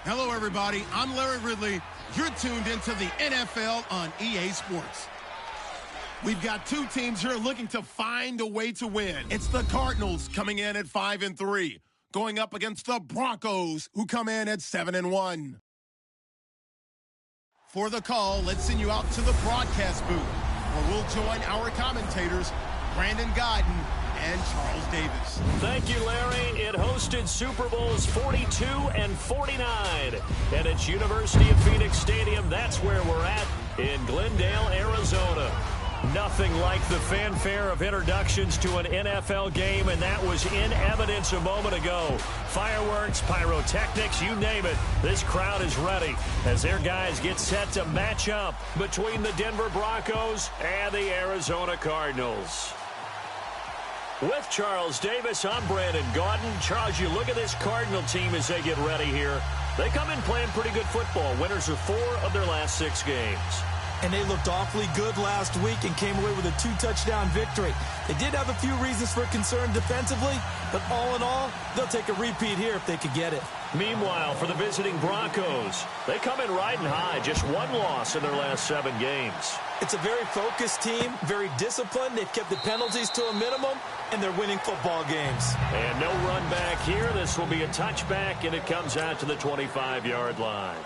Hello, everybody. I'm Larry Ridley. You're tuned into the NFL on EA Sports. We've got two teams here looking to find a way to win. It's the Cardinals coming in at 5-3, going up against the Broncos, who come in at 7-1. For the call, let's send you out to the broadcast booth, where we'll join our commentators, Brandon Godden and Charles Davis. Thank you, Larry. It hosted Super Bowls 42 and 49 at its University of Phoenix Stadium. That's where we're at in Glendale, Arizona. Nothing like the fanfare of introductions to an NFL game, and that was in evidence a moment ago. Fireworks, pyrotechnics, you name it. This crowd is ready as their guys get set to match up between the Denver Broncos and the Arizona Cardinals. With Charles Davis, I'm Brandon Gaudin. Charles, you look at this Cardinal team as they get ready here. They come in playing pretty good football. Winners of 4 of their last 6 games. And they looked awfully good last week and came away with a 2-touchdown victory. They did have a few reasons for concern defensively, but all in all, they'll take a repeat here if they could get it. Meanwhile, for the visiting Broncos, they come in riding high. Just 1 loss in their last 7 games. It's a very focused team, very disciplined. They've kept the penalties to a minimum, and they're winning football games. And no run back here. This will be a touchback, and it comes out to the 25-yard line.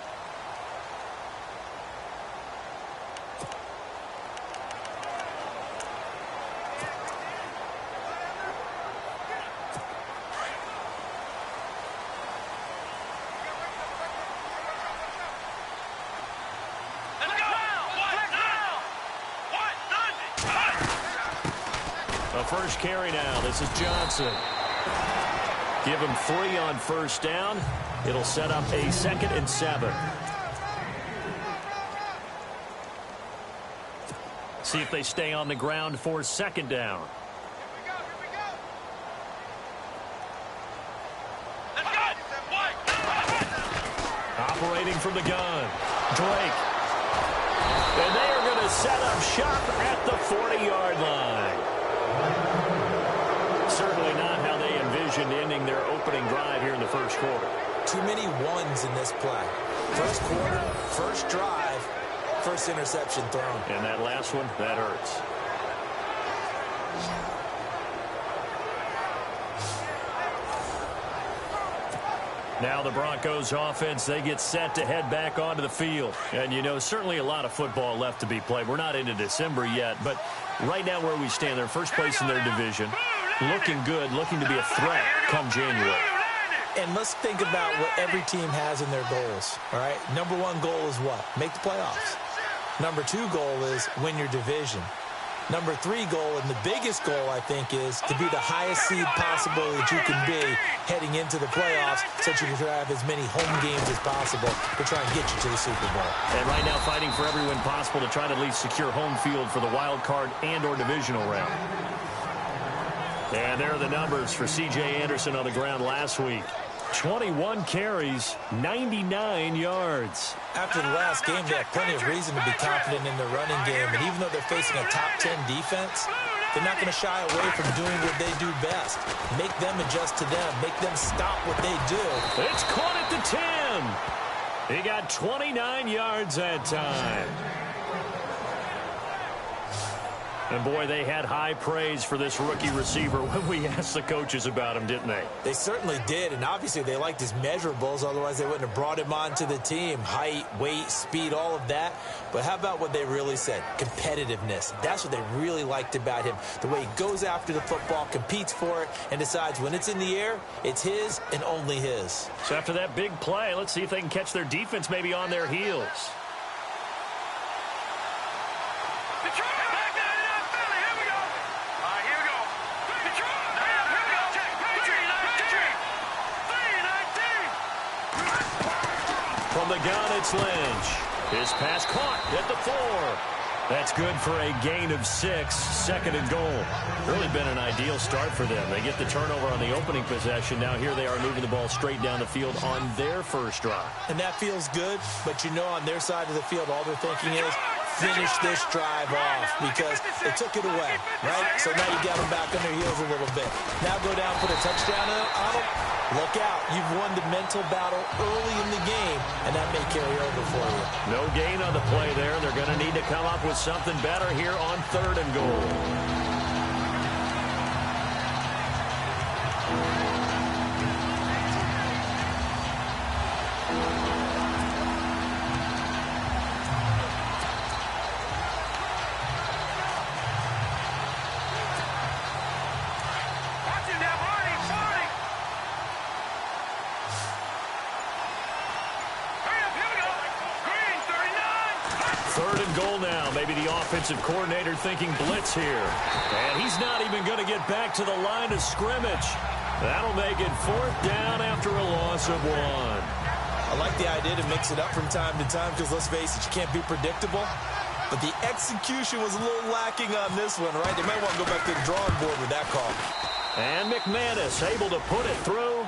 First carry now. This is Johnson. Give him 3 on first down. It'll set up a 2nd and 7. See if they stay on the ground for 2nd down. Operating from the gun. Drake. And they are going to set up shop at the 40-yard line. Certainly not how they envisioned ending their opening drive here in the first quarter. Too many ones in this play. First quarter, first drive, first interception thrown. And that last one, that hurts. Now the Broncos offense, they get set to head back onto the field. And, you know, certainly a lot of football left to be played. We're not into December yet, but right now where we stand, they're first place in their division. Looking good, looking to be a threat come January. And let's think about what every team has in their goals, all right? Number 1 goal is what? Make the playoffs. Number 2 goal is win your division. Number 3 goal, and the biggest goal, I think, is to be the highest seed possible that you can be heading into the playoffs so that you can have as many home games as possible to try and get you to the Super Bowl. And right now fighting for every win possible to try to at least secure home field for the wild card and or divisional round. And there are the numbers for C.J. Anderson on the ground last week. 21 carries, 99 yards. After the last game, they have plenty of reason to be confident in their running game. And even though they're facing a top 10 defense, they're not going to shy away from doing what they do best. Make them adjust to them. Make them stop what they do. It's caught at the 10. He got 29 yards that time. And, boy, they had high praise for this rookie receiver when we asked the coaches about him, didn't they? They certainly did, and obviously they liked his measurables. Otherwise, they wouldn't have brought him onto the team. Height, weight, speed, all of that. But how about what they really said? Competitiveness. That's what they really liked about him. The way he goes after the football, competes for it, and decides when it's in the air, it's his and only his. So after that big play, let's see if they can catch their defense maybe on their heels. From the gun, it's Lynch. His pass caught at the 4. That's good for a gain of 6, 2nd and goal. Really been an ideal start for them. They get the turnover on the opening possession. Now here they are moving the ball straight down the field on their first drive. And that feels good, but you know on their side of the field, all they're thinking is finish this drive off because they took it away, right? So now you got them back on their heels a little bit. Now go down, put a touchdown on them. Look out. You've won the mental battle early in the game, and that may carry over for you. No gain on the play there. They're going to need to come up with something better here on 3rd and goal. Maybe the offensive coordinator thinking blitz here. And he's not even going to get back to the line of scrimmage. That'll make it 4th down after a loss of 1. I like the idea to mix it up from time to time because, let's face it, you can't be predictable. But the execution was a little lacking on this one, right? They might want to go back to the drawing board with that call. And McManus able to put it through.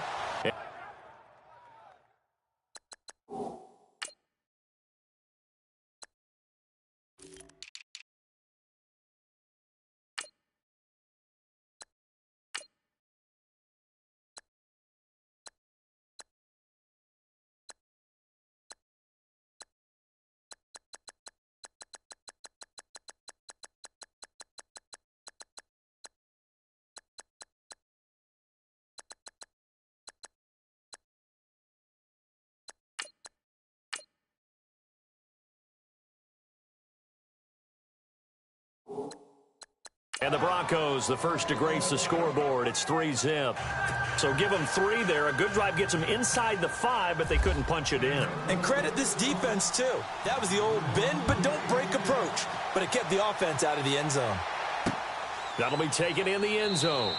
And the Broncos, the first to grace the scoreboard. It's 3-zip. So give them 3 there. A good drive gets them inside the 5, but they couldn't punch it in. And credit this defense, too. That was the old bend but don't break approach. But it kept the offense out of the end zone. That'll be taken in the end zone.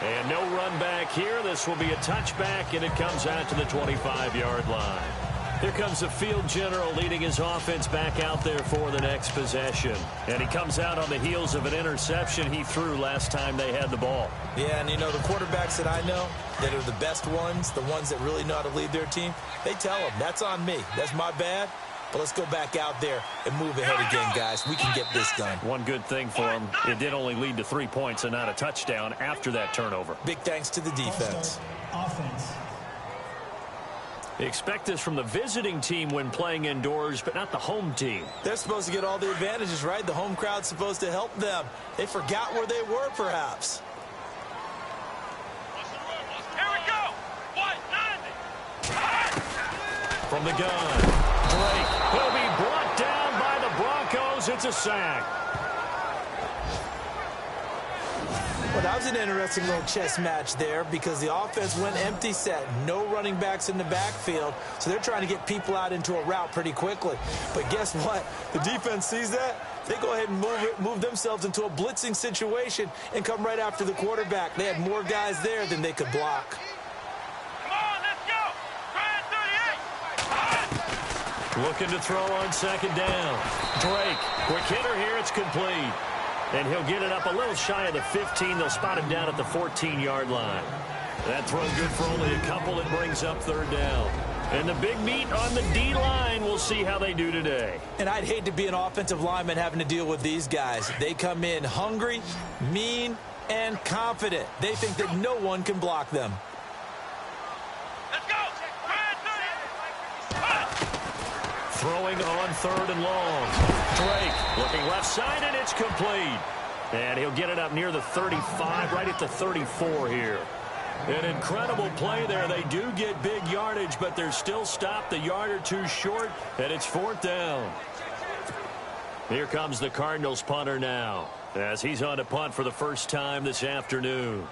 And no run back here. This will be a touchback, and it comes out to the 25-yard line. Here comes the field general leading his offense back out there for the next possession. And he comes out on the heels of an interception he threw last time they had the ball. Yeah, and you know, the quarterbacks that I know that are the best ones, the ones that really know how to lead their team, they tell them, that's on me. That's my bad. But let's go back out there and move ahead again, guys. We can get this done. One good thing for him, it did only lead to 3 points and not a touchdown after that turnover. Big thanks to the defense. Offense. Expect this from the visiting team when playing indoors, but not the home team. They're supposed to get all the advantages, right? The home crowd's supposed to help them. They forgot where they were, perhaps. Here we go. 190. From the gun, Drake. He'll be brought down by the Broncos. It's a sack. Well, that was an interesting little chess match there because the offense went empty set. No running backs in the backfield, so they're trying to get people out into a route pretty quickly. But guess what? The defense sees that. They go ahead and move themselves into a blitzing situation and come right after the quarterback. They had more guys there than they could block. Come on, let's go. Try 38. Looking to throw on 2nd down. Drake, quick hitter here. It's complete. And he'll get it up a little shy of the 15. They'll spot him down at the 14-yard line. That throw good for only a couple. It brings up 3rd down. And the big meat on the D-line. We'll see how they do today. And I'd hate to be an offensive lineman having to deal with these guys. They come in hungry, mean, and confident. They think that no one can block them. Let's go. Try 30. Throwing on 3rd and long. Drake looking left side, and it's complete. And he'll get it up near the 35, right at the 34 here. An incredible play there. They do get big yardage, but they're still stopped a yard or two short, and it's 4th down. Here comes the Cardinals punter now, as he's on to punt for the first time this afternoon.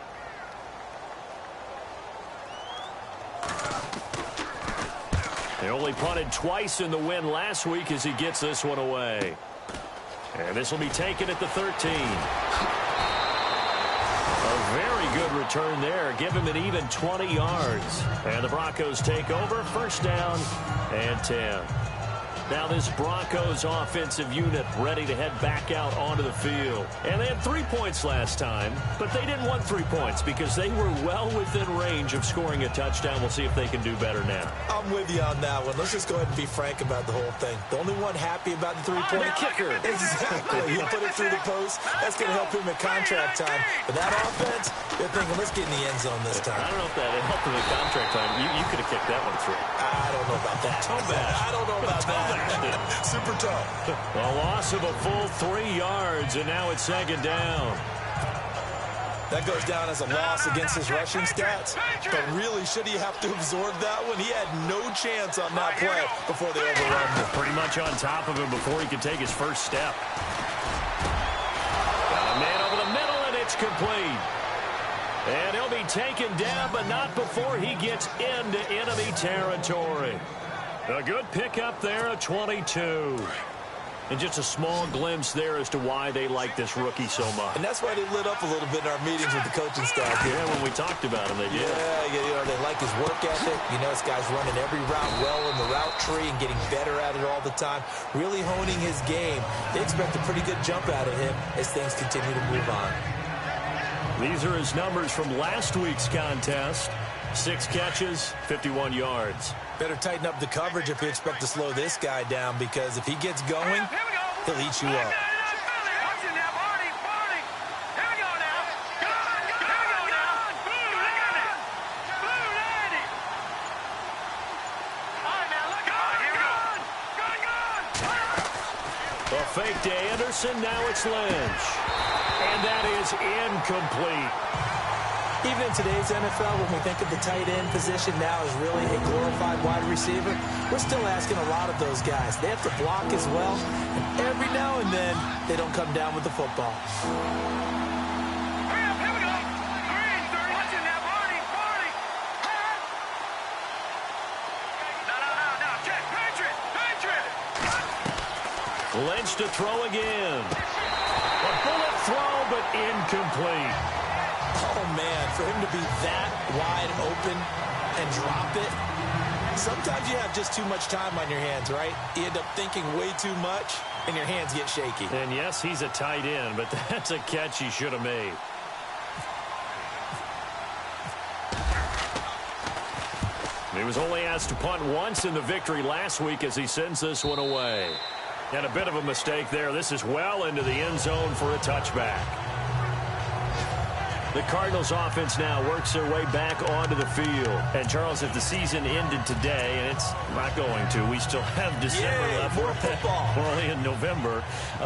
They only punted twice in the win last week as he gets this one away. And this will be taken at the 13. A very good return there. Give him an even 20 yards. And the Broncos take over. 1st down and 10. Now this Broncos offensive unit ready to head back out onto the field. And they had 3 points last time, but they didn't want 3 points because they were well within range of scoring a touchdown. We'll see if they can do better now. I'm with you on that one. Let's just go ahead and be frank about the whole thing. The only one happy about the three-point kicker. Exactly. He put it through the post. That's going to help him at contract time. But that offense, they're thinking, let's get in the end zone this time. I don't know if that helped him at contract time. You could have kicked that one through. I don't know about that. I don't know about that. Super tough. A loss of a full 3 yards, and now it's second down. That goes down as a loss against his rushing stats. But really, should he have to absorb that one? He had no chance on that play before they overrun him. Pretty much on top of him before he could take his first step. Got a man over the middle, and it's complete. And he'll be taken down, but not before he gets into enemy territory. A good pickup there at 22. And just a small glimpse there as to why they like this rookie so much. And that's why they lit up a little bit in our meetings with the coaching staff here. Yeah, when we talked about him, they did. Yeah, they like his work ethic. You know, this guy's running every route well in the route tree and getting better at it all the time, really honing his game. They expect a pretty good jump out of him as things continue to move on. These are his numbers from last week's contest. 6 catches, 51 yards. Better tighten up the coverage if you expect to slow this guy down, because if he gets going, he'll eat you up. A fake to Anderson, now it's Lynch. And that is incomplete. Even in today's NFL, when we think of the tight end position now as really a glorified wide receiver, we're still asking a lot of those guys. They have to block as well, and every now and then, they don't come down with the football. Lynch to throw again. A bullet throw, but incomplete. Oh, man, for him to be that wide open and drop it, sometimes you have just too much time on your hands, right? You end up thinking way too much, and your hands get shaky. And yes, he's a tight end, but that's a catch he should have made. He was only asked to punt once in the victory last week as he sends this one away. And a bit of a mistake there. This is well into the end zone for a touchback. The Cardinals offense now works their way back onto the field. And, Charles, if the season ended today, and it's not going to, we still have December left. More football. We're only in November.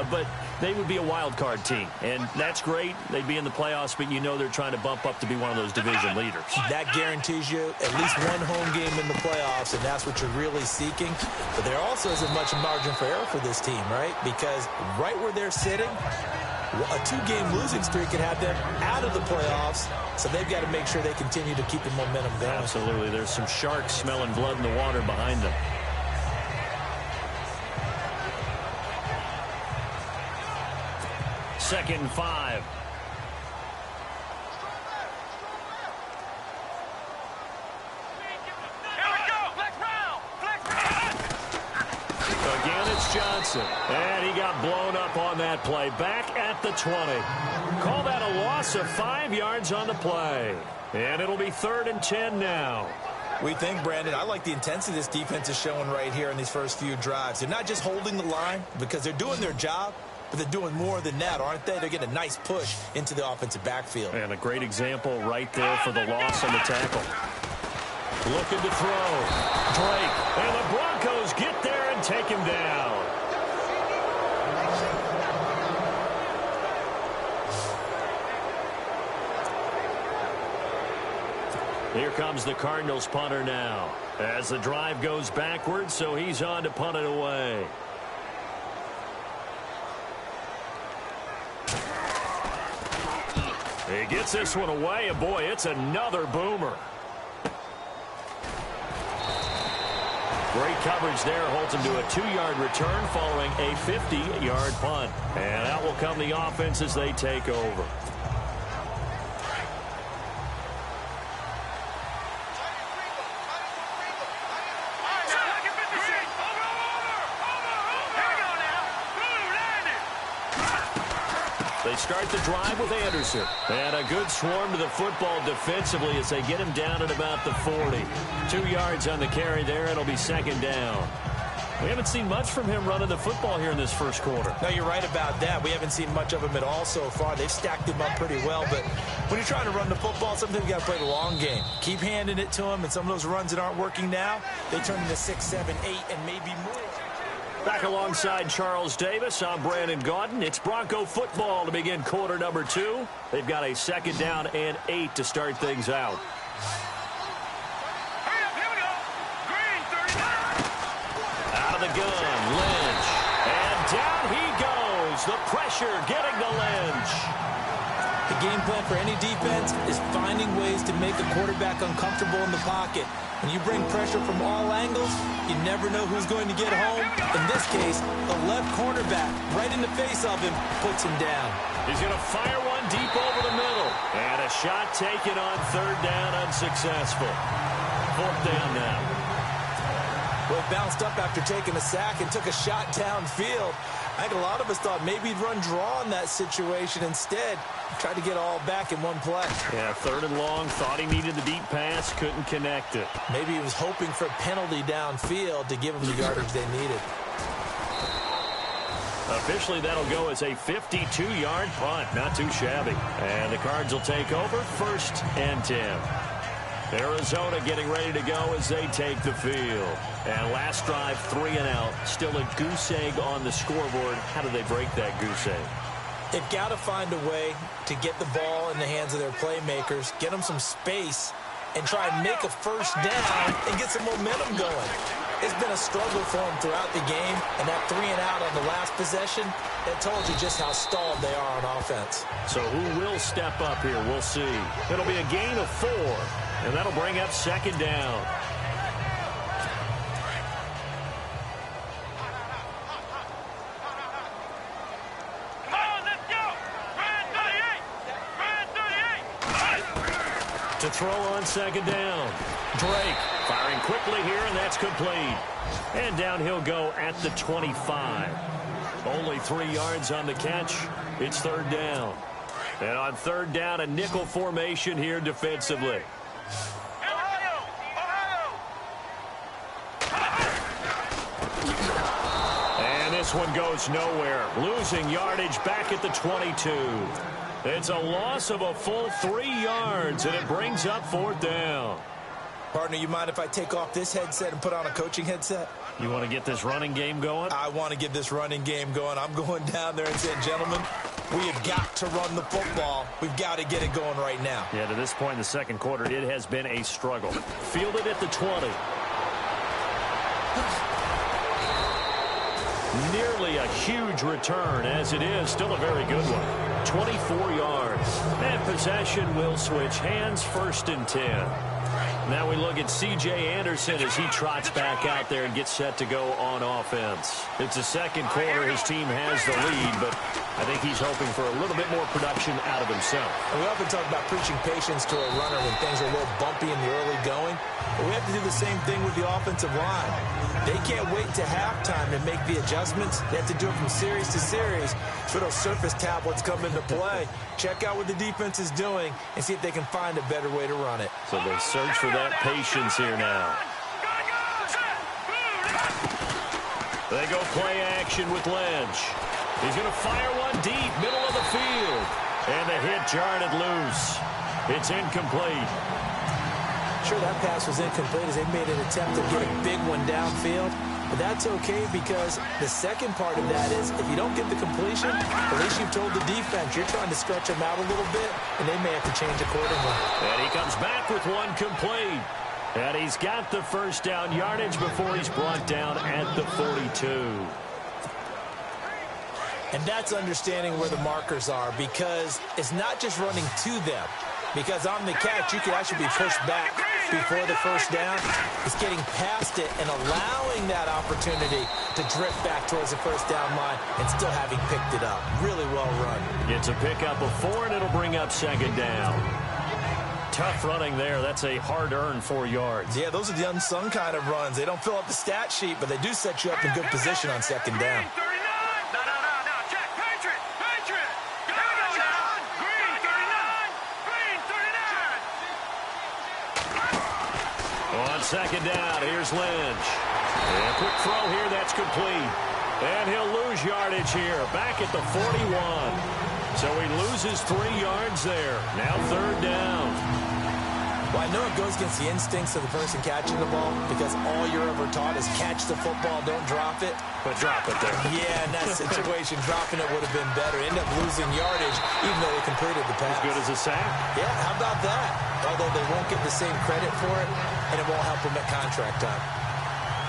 But they would be a wild card team. And that's great. They'd be in the playoffs, but you know they're trying to bump up to be one of those division leaders. That guarantees you at least one home game in the playoffs, and that's what you're really seeking. But there also isn't much margin for error for this team, right? Because right where they're sitting, a 2-game losing streak could have them out of the playoffs, so they've got to make sure they continue to keep the momentum going. Absolutely. There's some sharks smelling blood in the water behind them. Second and 5. Again, it's Johnson. And he got blown up on that play. Back at the 20. Call that a loss of 5 yards on the play. And it'll be 3rd and 10 now. We think, Brandon, I like the intensity this defense is showing right here in these first few drives. They're not just holding the line because they're doing their job, but they're doing more than that, aren't they? They're getting a nice push into the offensive backfield. And a great example right there for the loss on the tackle. Looking to throw. Drake. And the Broncos get there and take him down. Here comes the Cardinals punter now. As the drive goes backwards, so he's on to punt it away. He gets this one away, and boy, it's another boomer. Great coverage there, holds him to a 2-yard return following a 50-yard punt. And out will come the offense as they take over. They start the drive with Anderson. And a good swarm to the football defensively as they get him down at about the 40. 2 yards on the carry there. It'll be second down. We haven't seen much from him running the football here in this first quarter. No, you're right about that. We haven't seen much of him at all so far. They've stacked him up pretty well, but when you're trying to run the football, sometimes you got to play the long game. Keep handing it to him, and some of those runs that aren't working now, they turn into 6, 7, 8, and maybe more. Back alongside Charles Davis, I'm Brandon Gaudin. It's Bronco football to begin quarter number 2. They've got a second down and 8 to start things out. The gun, Lynch, and down he goes. The pressure getting to Lynch. The game plan for any defense is finding ways to make the quarterback uncomfortable in the pocket. When you bring pressure from all angles, you never know who's going to get home. In this case, the left cornerback, right in the face of him, puts him down. He's going to fire one deep over the middle. And a shot taken on third down, unsuccessful. Fourth down now. Well, bounced up after taking a sack and took a shot downfield. I think a lot of us thought maybe he'd run draw in that situation. Instead, tried to get all back in one play. Yeah, third and long. Thought he needed the deep pass. Couldn't connect it. Maybe he was hoping for a penalty downfield to give him the yardage they needed. Officially, that'll go as a 52-yard punt. Not too shabby. And the Cards will take over first and 10. Arizona getting ready to go as they take the field. And last drive, 3 and out. Still a goose egg on the scoreboard. How do they break that goose egg? They've got to find a way to get the ball in the hands of their playmakers, get them some space, and try and make a first down and get some momentum going. It's been a struggle for them throughout the game, and that 3 and out on the last possession, that told you just how stalled they are on offense. So who will step up here? We'll see. It'll be a gain of 4. And that'll bring up second down. Come on, let's go. Brand 38. Brand 38. To throw on second down. Drake firing quickly here, and that's complete. And down he'll go at the 25. Only 3 yards on the catch. It's third down. And on third down, a nickel formation here defensively. This one goes nowhere. Losing yardage back at the 22. It's a loss of a full 3 yards, and it brings up fourth down. Partner, you mind if I take off this headset and put on a coaching headset? You want to get this running game going? I want to get this running game going. I'm going down there and saying, gentlemen, we have got to run the football. We've got to get it going right now. Yeah, to this point in the second quarter, it has been a struggle. Fielded at the 20. Nearly a huge return, as it is still a very good one. 24 yards. And possession will switch hands, first and 10. Now we look at C.J. Anderson as he trots back out there and gets set to go on offense. It's the second quarter. His team has the lead, but I think he's hoping for a little bit more production out of himself. And we often talk about preaching patience to a runner when things are a little bumpy in the early going. But we have to do the same thing with the offensive line. They can't wait to halftime to make the adjustments. They have to do it from series to series. So those surface tablets come into play. Check out what the defense is doing and see if they can find a better way to run it. So they search for that patience here now. They go play action with Lynch. He's going to fire one deep, middle of the field. And the hit jarred it loose. It's incomplete. Sure, that pass was incomplete as they made an attempt to get a big one downfield. But that's okay because the second part of that is if you don't get the completion, at least you've told the defense you're trying to stretch them out a little bit, and they may have to change accordingly. And he comes back with one complete. And he's got the first down yardage before he's brought down at the 42. And that's understanding where the markers are because it's not just running to them. Because on the catch, you could actually be pushed back before the first down. It's getting past it and allowing that opportunity to drift back towards the first down line and still having picked it up. Really well run. It's a pickup of 4, and it'll bring up second down. Tough running there. That's a hard-earned 4 yards. Yeah, those are the unsung kind of runs. They don't fill up the stat sheet, but they do set you up in good position on second down. No, check. Patriot. Go. second down. Here's Lynch. And a quick throw here. That's complete. And he'll lose yardage here. Back at the 41. So he loses 3 yards there. Now third down. Well, I know it goes against the instincts of the person catching the ball because all you're ever taught is catch the football, don't drop it. But drop it there. Yeah, in that situation, dropping it would have been better. End up losing yardage even though they completed the pass. As good as a sack? Yeah, how about that? Although they won't get the same credit for it, and it won't help them at contract time.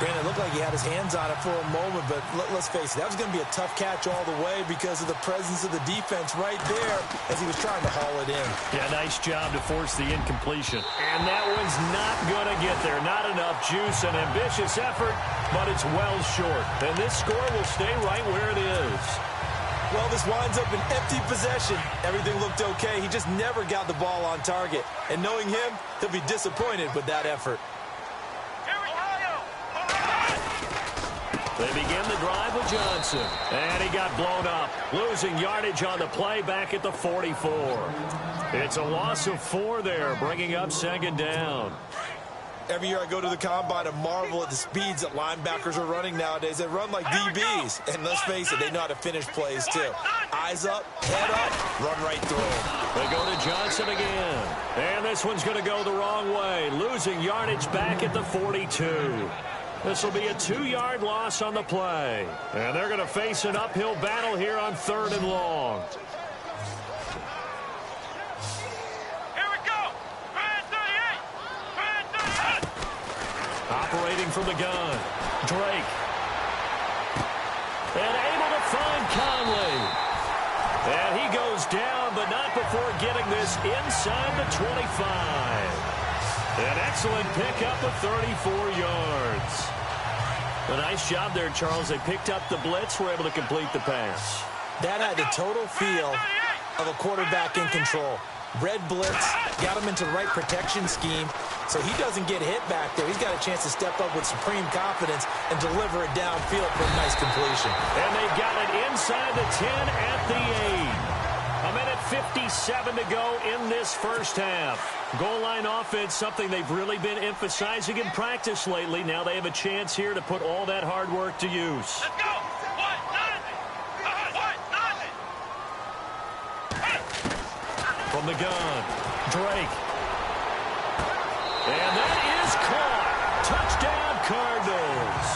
Granted, it looked like he had his hands on it for a moment, but let's face it, that was going to be a tough catch all the way because of the presence of the defense right there as he was trying to haul it in. Yeah, nice job to force the incompletion. And that one's not going to get there. Not enough juice, an ambitious effort, but it's well short. And this score will stay right where it is. Well, this winds up an empty possession. Everything looked okay. He just never got the ball on target. And knowing him, he'll be disappointed with that effort. They begin the drive with Johnson. And he got blown up. Losing yardage on the play back at the 44. It's a loss of 4 there, bringing up second down. Every year I go to the combine and marvel at the speeds that linebackers are running nowadays. They run like DBs. And let's face it, they know how to finish plays too. Eyes up, head up, run right through them. They go to Johnson again. And this one's going to go the wrong way. Losing yardage back at the 42. This will be a 2-yard loss on the play. And they're going to face an uphill battle here on 3rd and long. Here we go. Red 38. Red 38. Operating from the gun. Drake. And able to find Conley. And he goes down, but not before getting this inside the 25. An excellent pickup of 34 yards. A nice job there, Charles. They picked up the blitz, were able to complete the pass. That had the total feel of a quarterback in control. Red blitz, got him into the right protection scheme, so he doesn't get hit back there. He's got a chance to step up with supreme confidence and deliver it downfield for a nice completion. And they got it inside the 10 at the 8. A minute 57 to go in this first half. Goal line offense, something they've really been emphasizing in practice lately. Now they have a chance here to put all that hard work to use. Let's go. From the gun, Drake. And that is caught. Touchdown, Cardinals.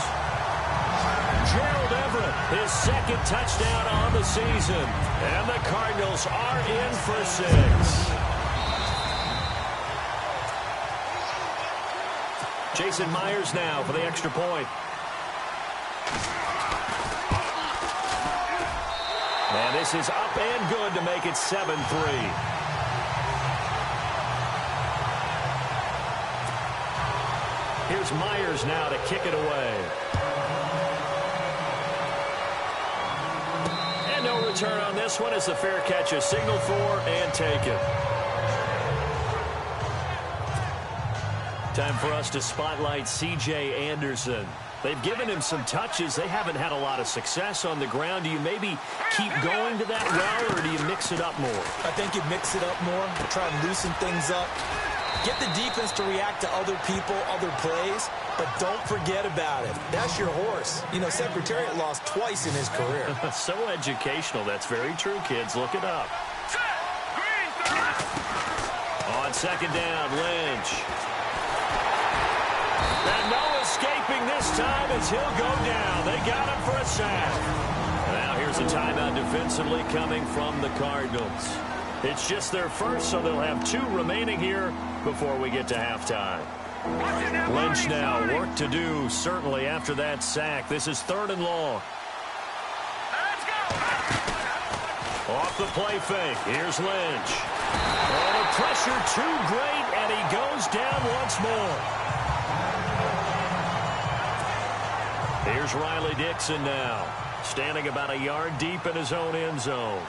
Gerald Everett, his second touchdown on the season. And the Cardinals are in for 6. Jason Myers now for the extra point. And this is up and good to make it 7-3. Here's Myers now to kick it away. And no return on this one as the fair catch is signaled for and taken. Time for us to spotlight C.J. Anderson. They've given him some touches. They haven't had a lot of success on the ground. Do you maybe keep going to that route, or do you mix it up more? I think you mix it up more, try and loosen things up. Get the defense to react to other people, other plays, but don't forget about it. That's your horse. You know, Secretariat lost twice in his career. So educational. That's very true, kids. Look it up. On second down, Lynch. And no escaping this time as he'll go down. They got him for a sack. Now here's a timeout defensively coming from the Cardinals. It's just their first, so they'll have 2 remaining here before we get to halftime. Lynch now, work to do, certainly, after that sack. This is 3rd and long. Off the play fake. Here's Lynch. Oh, the pressure too great, and he goes down once more. Here's Riley Dixon now, standing about a yard deep in his own end zone.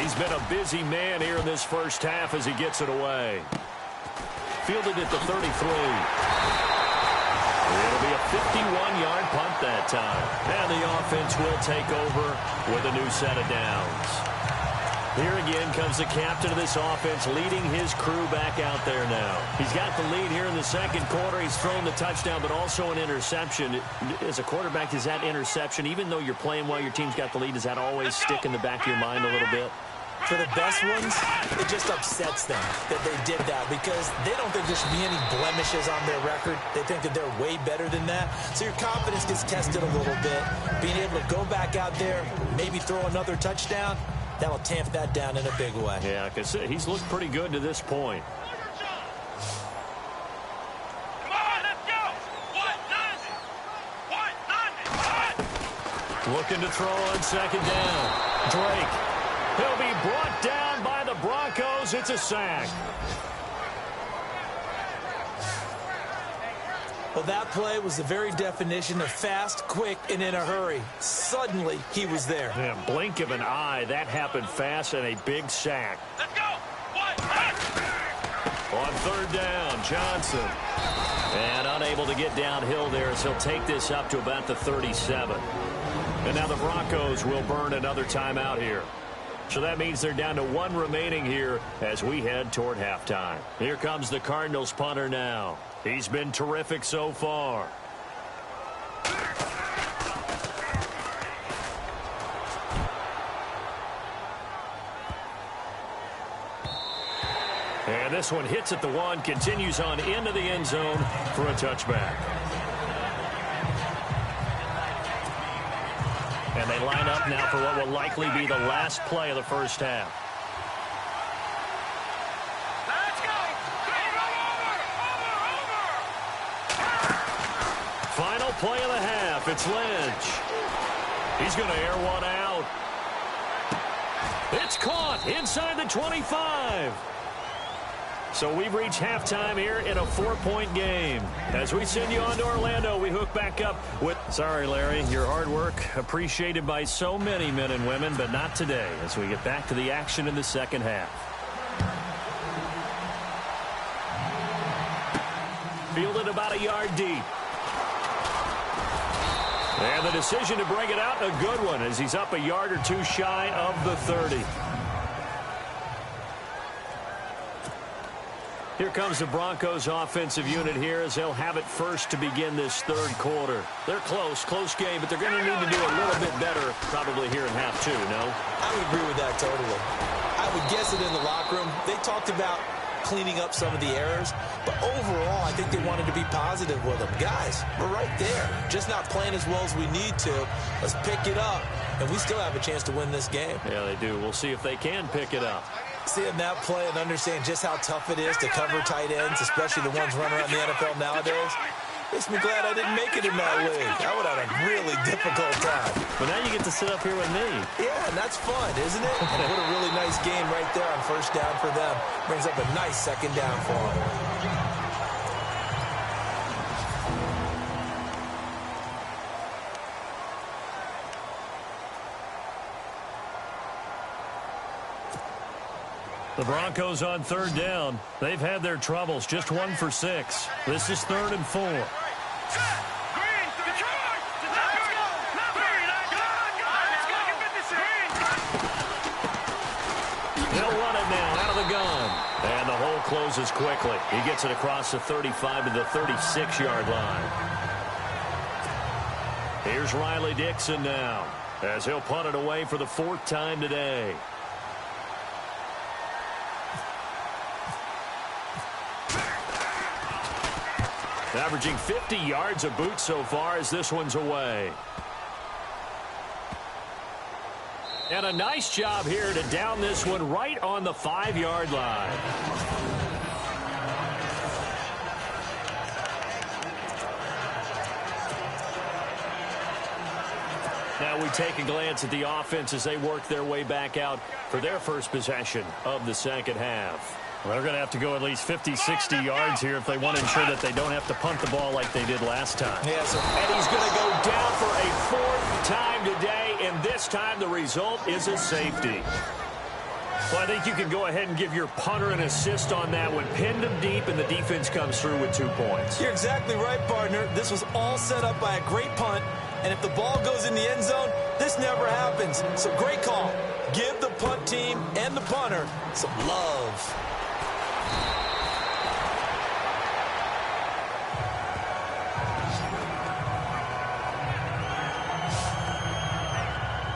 He's been a busy man here in this first half as he gets it away. Fielded at the 33. It'll be a 51-yard punt that time. And the offense will take over with a new set of downs. Here again comes the captain of this offense, leading his crew back out there now. He's got the lead here in the second quarter. He's thrown the touchdown, but also an interception. As a quarterback, is that interception, even though you're playing while your team's got the lead, does that always stick in the back of your mind a little bit? For the best ones, it just upsets them that they did that because they don't think there should be any blemishes on their record. They think that they're way better than that. So your confidence gets tested a little bit. Being able to go back out there, maybe throw another touchdown, that'll tamp that down in a big way. Yeah, because he's looked pretty good to this point. Come on, let's go. Looking to throw on second down. Drake. He'll be brought down by the Broncos. It's a sack. Well, that play was the very definition of fast, quick, and in a hurry. Suddenly, he was there. Yeah, blink of an eye. That happened fast and a big sack. Let's go. On third down, Johnson. And unable to get downhill there as he'll take this up to about the 37. And now the Broncos will burn another timeout here. So that means they're down to one remaining here as we head toward halftime. Here comes the Cardinals punter now. He's been terrific so far. And this one hits at the one, continues on into the end zone for a touchback. And they line up now for what will likely be the last play of the first half. Let's go. Final play of the half. It's Lynch. He's going to air one out. It's caught inside the 25. So we've reached halftime here in a 4-point game. As we send you on to Orlando, we hook back up with... Sorry, Larry, your hard work appreciated by so many men and women, but not today as we get back to the action in the second half. Fielded about a yard deep. And the decision to bring it out, a good one, as he's up a yard or two shy of the 30. Here comes the Broncos offensive unit here as they'll have it first to begin this third quarter. They're close game, but they're going to need to do a little bit better probably here in half two, no? I would agree with that totally. I would guess it in the locker room. They talked about cleaning up some of the errors, but overall I think they wanted to be positive with them. Guys, we're right there. Just not playing as well as we need to. Let's pick it up, and we still have a chance to win this game. Yeah, they do. We'll see if they can pick it up. Seeing that play and understand just how tough it is to cover tight ends, especially the ones running around the NFL nowadays, makes me glad I didn't make it in that league. I would have had a really difficult time. But now you get to sit up here with me. Yeah, and that's fun, isn't it? And what a really nice game right there on first down for them. Brings up a nice second down for them. The Broncos on third down. They've had their troubles. Just 1 for 6. This is 3rd and 4. They'll run it now out of the gun. And the hole closes quickly. He gets it across the 35 to the 36-yard line. Here's Riley Dixon now as he'll punt it away for the 4th time today. Averaging 50 yards a boot so far as this one's away. And a nice job here to down this one right on the 5-yard line. Now we take a glance at the offense as they work their way back out for their first possession of the second half. Well, they're going to have to go at least 50, 60 yards here if they want to ensure that they don't have to punt the ball like they did last time. Yeah, so and he's going to go down for a 4th time today, and this time the result is a safety. Well, I think you can go ahead and give your punter an assist on that one. Pinned him deep, and the defense comes through with 2 points. You're exactly right, partner. This was all set up by a great punt, and if the ball goes in the end zone, This never happens. So great call. Give the punt team and the punter some love.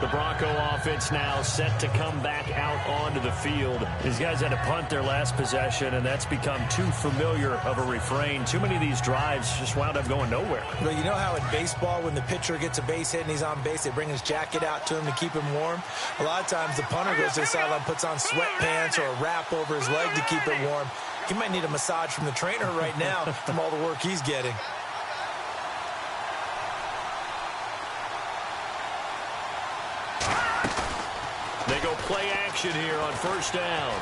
The Bronco offense now set to come back out onto the field. These guys had to punt their last possession, and that's become too familiar of a refrain. Too many of these drives just wound up going nowhere. But you know how in baseball, when the pitcher gets a base hit and he's on base, they bring his jacket out to him to keep him warm? A lot of times the punter goes to the sideline, puts on sweatpants or a wrap over his leg to keep it warm. He might need a massage from the trainer right now from all the work he's getting. They go play action here on first down.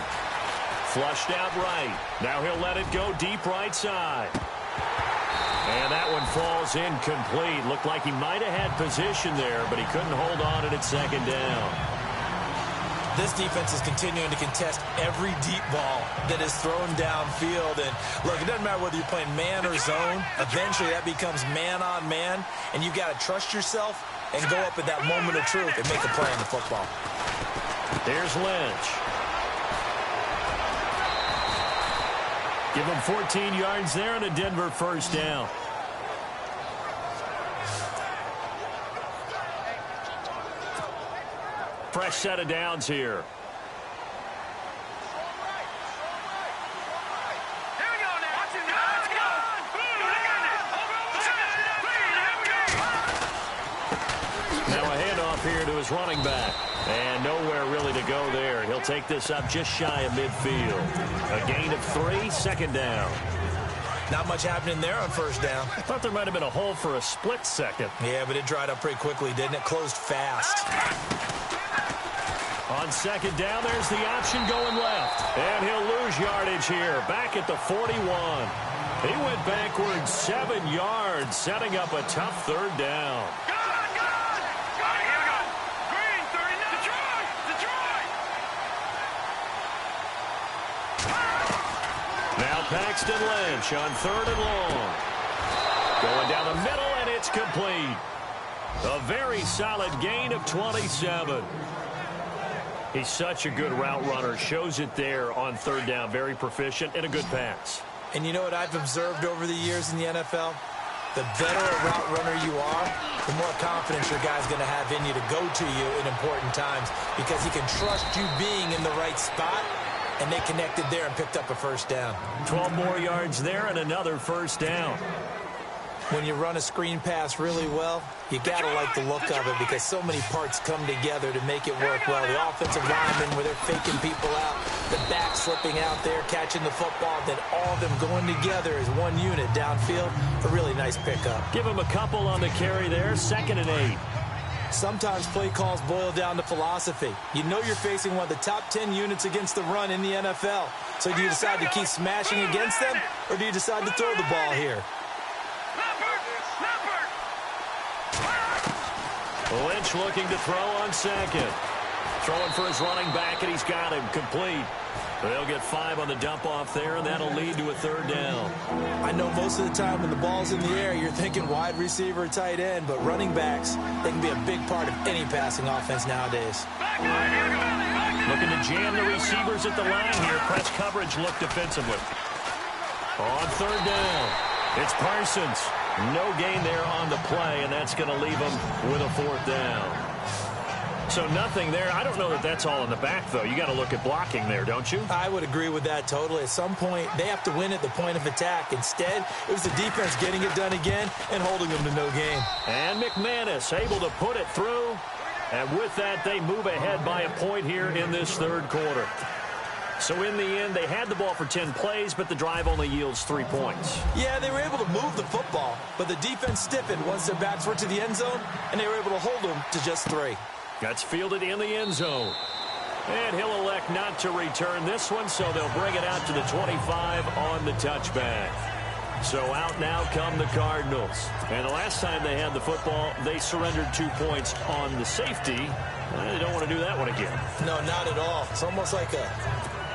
Flushed out right. Now he'll let it go deep right side. And that one falls incomplete. Looked like he might have had position there, but he couldn't hold on at second down. This defense is continuing to contest every deep ball that is thrown downfield. And look, it doesn't matter whether you're playing man or zone. Eventually that becomes man on man, and you've got to trust yourself and go up at that moment of truth and make a play in the football. There's Lynch. Give him 14 yards there and a Denver first down. Fresh set of downs here. Now a handoff here to his running back. And nowhere really to go there. He'll take this up just shy of midfield. A gain of 3, second down. Not much happening there on first down. I thought there might have been a hole for a split second. Yeah, but it dried up pretty quickly, didn't it? Closed fast. On second down, there's the option going left. And he'll lose yardage here, back at the 41. He went backwards 7 yards, setting up a tough third down. Now Paxton Lynch on third and long. Going down the middle, and it's complete. A very solid gain of 27. He's such a good route runner. Shows it there on third down. Very proficient and a good pass. And you know what I've observed over the years in the NFL? The better a route runner you are, the more confidence your guy's going to have in you to go to you in important times because he can trust you being in the right spot. And they connected there and picked up a first down. 12 more yards there and another first down. When you run a screen pass really well, you got to like the look of it because so many parts come together to make it work well. The offensive linemen where they're faking people out, the back slipping out there, catching the football, then all of them going together as one unit downfield. A really nice pickup. Give him a couple on the carry there, 2nd and 8. Sometimes play calls boil down to philosophy. You know you're facing one of the top 10 units against the run in the NFL. So do you decide to keep smashing against them, or do you decide to throw the ball here? Lynch looking to throw on second. Throwing for his running back, and he's got him complete. They'll get 5 on the dump-off there, and that'll lead to a third down. I know most of the time when the ball's in the air, you're thinking wide receiver or tight end, but running backs, they can be a big part of any passing offense nowadays. Looking to jam the receivers at the line here. Press coverage look defensively. On third down, it's Parsons. No gain there on the play, and that's going to leave him with a fourth down. So nothing there. I don't know that that's all in the back, though. You got to look at blocking there, don't you? I would agree with that totally. At some point, they have to win at the point of attack. Instead, it was the defense getting it done again and holding them to no gain. And McManus able to put it through. And with that, they move ahead by a point here in this third quarter. So in the end, they had the ball for 10 plays, but the drive only yields 3 points. Yeah, they were able to move the football, but the defense stiffened once their backs were to the end zone, and they were able to hold them to just 3. That's fielded in the end zone. And he'll elect not to return this one, so they'll bring it out to the 25 on the touchback. So out now come the Cardinals. And the last time they had the football, they surrendered 2 points on the safety. They don't want to do that one again. No, not at all. It's almost like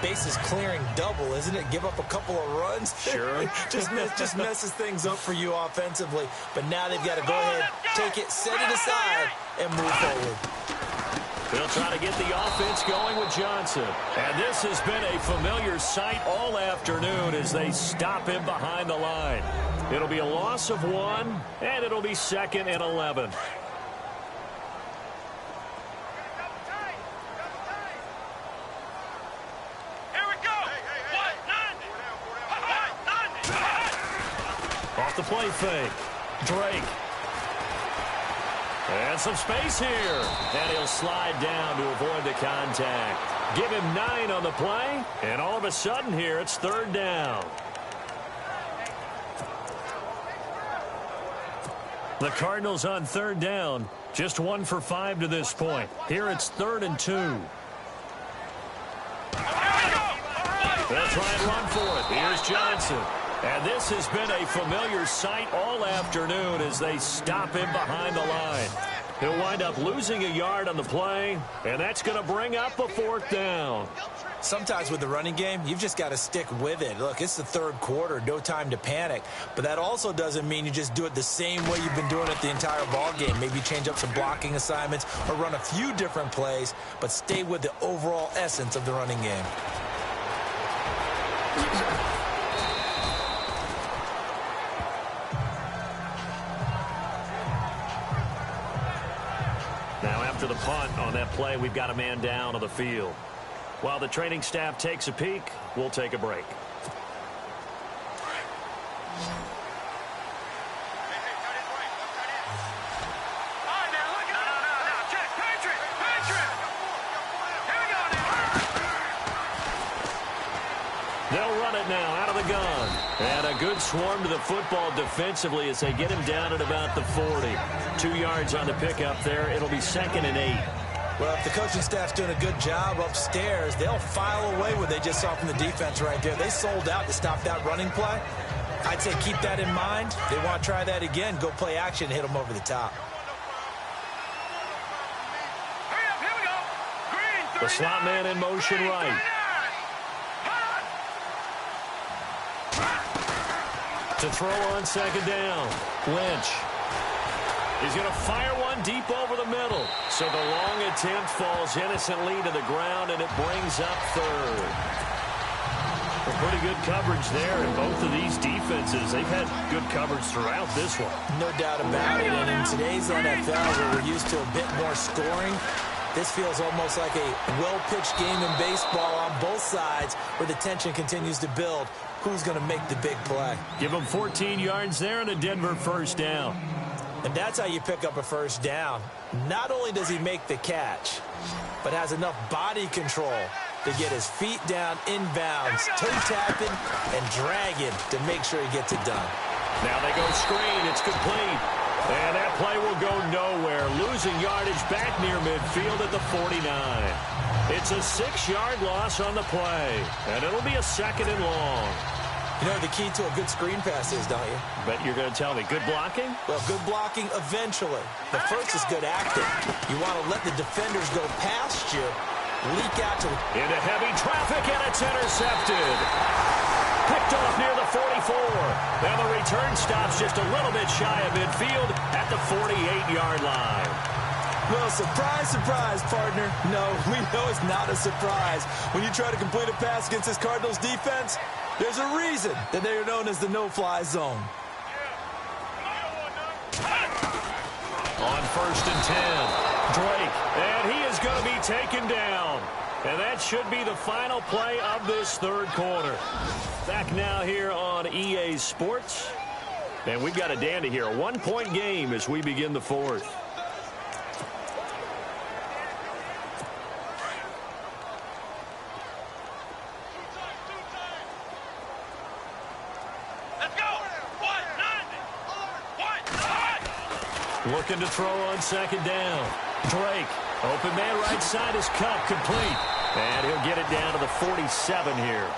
bases clearing double, isn't it? Give up a couple of runs. Sure. just messes things up for you offensively. But now they've got to go ahead, take it, set it aside, and move forward. They'll try to get the offense going with Johnson. And this has been a familiar sight all afternoon as they stop him behind the line. It'll be a loss of 1, and it'll be 2nd and 11. Off the play fake. Drake. And some space here. And he'll slide down to avoid the contact. Give him 9 on the play. And all of a sudden here, it's 3rd down. The Cardinals on 3rd down. Just 1 for 5 to this point. Here it's 3rd and 2. They'll try and run for it. Here's Johnson. And this has been a familiar sight all afternoon as they stop him behind the line. He'll wind up losing a yard on the play, and that's going to bring up a 4th down. Sometimes with the running game, you've just got to stick with it. Look, it's the 3rd quarter, no time to panic. But that also doesn't mean you just do it the same way you've been doing it the entire ball game. Maybe change up some blocking assignments or run a few different plays, but stay with the overall essence of the running game. Now after the punt on that play, we've got a man down on the field. While the training staff takes a peek, we'll take a break. They'll run it now out of the gun. And a good swarm to the football defensively as they get him down at about the 40. 2 yards on the pickup there. It'll be 2nd and 8. Well, if the coaching staff's doing a good job upstairs, they'll file away what they just saw from the defense right there. They sold out to stop that running play. I'd say keep that in mind. They want to try that again. Go play action and hit them over the top. The slot man in motion right. To throw on 2nd down. Lynch. He's going to fire one deep over the middle. So the long attempt falls innocently to the ground, and it brings up 3rd. Well, pretty good coverage there in both of these defenses. They've had good coverage throughout this one. No doubt about it. And in today's NFL, where we're used to a bit more scoring, this feels almost like a well-pitched game in baseball on both sides where the tension continues to build. Who's going to make the big play? Give him 14 yards there and a Denver 1st down. And that's how you pick up a 1st down. Not only does he make the catch, but has enough body control to get his feet down inbounds, toe-tapping and dragging to make sure he gets it done. Now they go screen. It's complete. And that play will go nowhere. Losing yardage back near midfield at the 49. It's a 6-yard loss on the play. And it'll be a 2nd and long. You know the key to a good screen pass is, don't you? But you're going to tell me, good blocking? Well, good blocking eventually. The first is good acting. You want to let the defenders go past you, leak out to... Into heavy traffic, and it's intercepted. Picked off near the 44. Now the return stops just a little bit shy of midfield at the 48-yard line. Well, surprise, surprise, partner. No, we know it's not a surprise. When you try to complete a pass against this Cardinals defense, there's a reason that they are known as the no-fly zone. On 1st and 10, Drake, and he is going to be taken down. And that should be the final play of this 3rd quarter. Back now here on EA Sports. And we've got a dandy here, a 1-point game as we begin the 4th. Looking to throw on 2nd down. Drake, open man right side is cut, complete. And he'll get it down to the 47 here.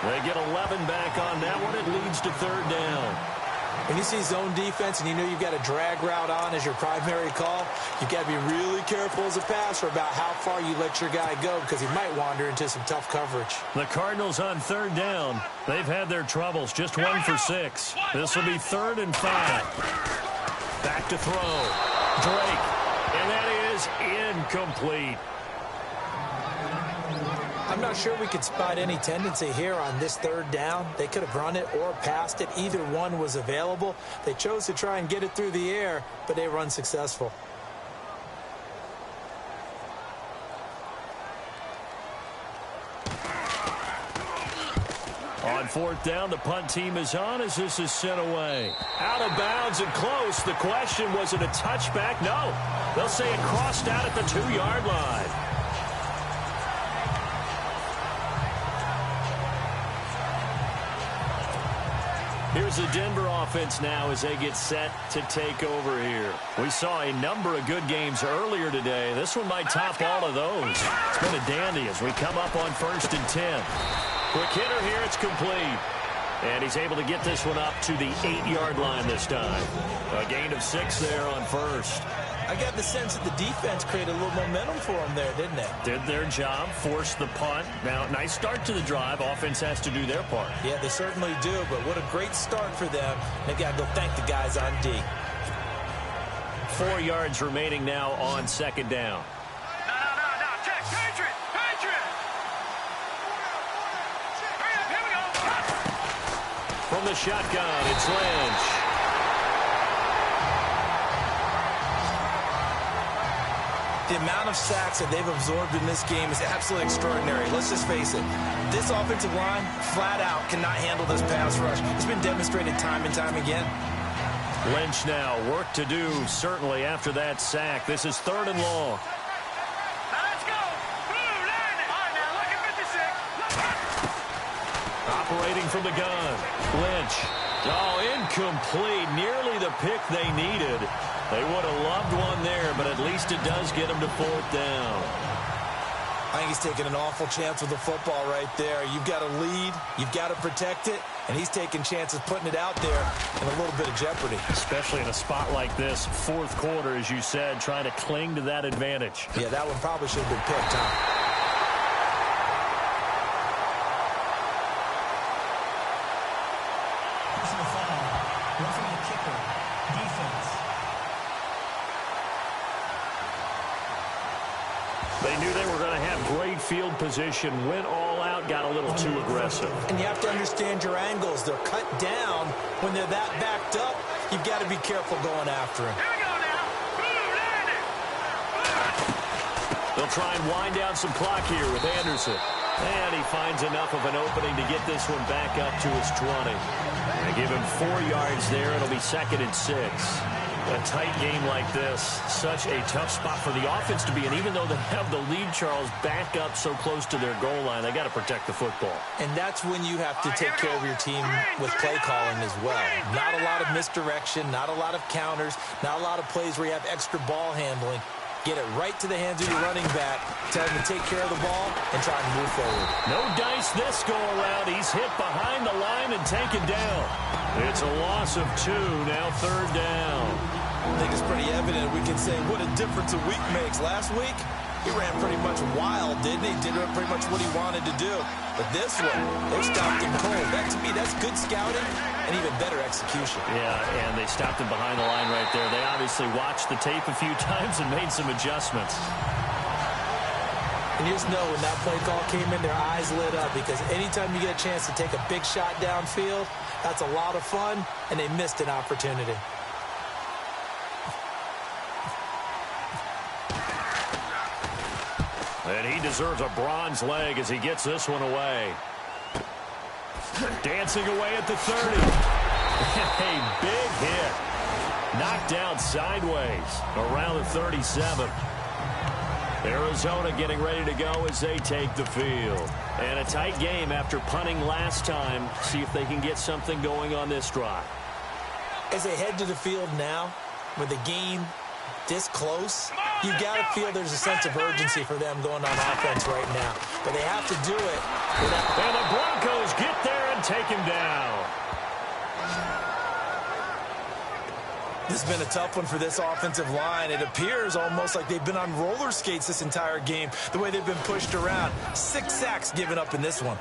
They get 11 back on that one. It leads to 3rd down. When you see zone defense and you know you've got a drag route on as your primary call, you've got to be really careful as a passer about how far you let your guy go because he might wander into some tough coverage. The Cardinals on third down. They've had their troubles, just 1 for 6. This will be 3rd and 5. Back to throw. Drake. And that is incomplete. I'm not sure we could spot any tendency here on this 3rd down. They could have run it or passed it. Either one was available. They chose to try and get it through the air, but they were unsuccessful. On 4th down, the punt team is on as this is sent away. Out of bounds and close. The question, was it a touchback? No. They'll say it crossed out at the 2-yard line. Here's the Denver offense now as they get set to take over here. We saw a number of good games earlier today. This one might top all of those. It's been a dandy as we come up on 1st and 10. Quick hitter here, it's complete. And he's able to get this one up to the 8-yard line this time. A gain of 6 there on 1st. I got the sense that the defense created a little momentum for them there, didn't they? Did their job, forced the punt. Now, nice start to the drive. Offense has to do their part. Yeah, they certainly do, but what a great start for them. They've got to go thank the guys on D. 4 yards remaining now on 2nd down. No. Check. Patriot. Hurry up. Here we go. From the shotgun, it's Lynch. The amount of sacks that they've absorbed in this game is absolutely extraordinary. Let's just face it. This offensive line, flat out, cannot handle this pass rush. It's been demonstrated time and time again. Lynch now, work to do, certainly, after that sack. This is 3rd and long. Now let's go. Blue, line it. All right, now look at 56. Operating from the gun. Lynch. Oh, incomplete. Nearly the pick they needed. They would have loved one there, but at least it does get them to 4th down. I think he's taking an awful chance with the football right there. You've got to lead, you've got to protect it, and he's taking chances putting it out there in a little bit of jeopardy. Especially in a spot like this, 4th quarter, as you said, trying to cling to that advantage. Yeah, that one probably should have been picked, huh? They knew they were going to have great field position, went all out, got a little too aggressive. And you have to understand your angles. They're cut down. When they're that backed up, you've got to be careful going after him. Here we go now. Blue, line it. They'll try and wind down some clock here with Anderson. And he finds enough of an opening to get this one back up to his 20. They give him 4 yards there. It'll be 2nd and 6. A tight game like this, such a tough spot for the offense to be in. Even though they have the lead, Charles, back up so close to their goal line, they got to protect the football. And that's when you have to take care of your team with play calling as well. Not a lot of misdirection, not a lot of counters, not a lot of plays where you have extra ball handling. Get it right to the hands of your running back. Tell him to take care of the ball and try and move forward. No dice this go around. He's hit behind the line and taken down. It's a loss of 2, now 3rd down. I think it's pretty evident we can say what a difference a week makes. Last week, he ran pretty much wild, didn't he? Did pretty much what he wanted to do. But this one, they stopped him cold. That, to me, that's good scouting and even better execution. Yeah, and they stopped him behind the line right there. They obviously watched the tape a few times and made some adjustments. And you just know when that play call came in, their eyes lit up because anytime you get a chance to take a big shot downfield, that's a lot of fun, and they missed an opportunity. And he deserves a bronze leg as he gets this one away. Dancing away at the 30. A big hit. Knocked down sideways around the 37. Arizona getting ready to go as they take the field. And a tight game after punting last time. See if they can get something going on this drive. As they head to the field now, with the game this close, you've got to feel there's a sense of urgency for them going on offense right now. But they have to do it without... And the Broncos get there and take him down. This has been a tough one for this offensive line. It appears almost like they've been on roller skates this entire game, the way they've been pushed around. 6 sacks given up in this one.